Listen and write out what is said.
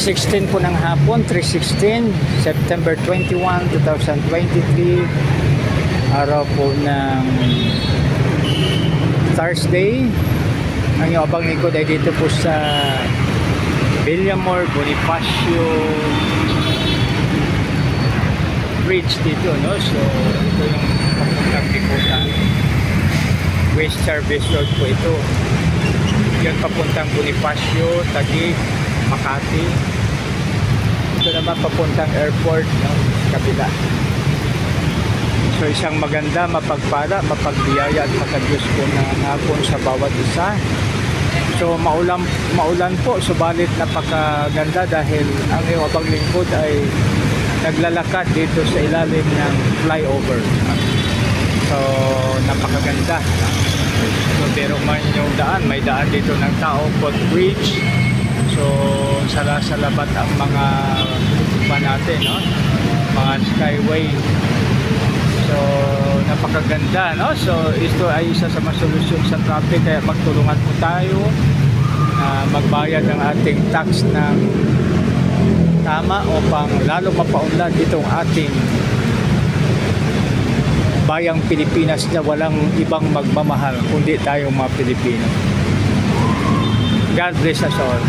3:16 po ng hapon, 3:16, September 21, 2023, araw po ng Thursday. Ang iyong abang lingkod ay dito po sa Villamor Bonifacio Bridge dito, no? So, ito yung papuntang likodan. West Service Road po ito. Yung papuntang Bonifacio, Taguig, Makati. Ito naman papuntang airport, no? Kabila. So isang maganda, mapagpala, mapagbiyaya at makadiyos po na hapon sa bawat isa. So maulan po, subalit napakaganda dahil ang iyong abang lingkod ay naglalakad dito sa ilalim ng flyover. So napakaganda. So pero man yung daan, may daan dito ng tao, footbridge. So salabat ang mga natin, no? Mga skyway. So napakaganda, no? So ito ay isa sa mga solusyon sa traffic, kaya magtulungan po tayo magbayad ng ating tax ng tama upang lalo mapaunlad itong ating bayang Pilipinas na walang ibang magmamahal kundi tayong mga Pilipino. God bless us all.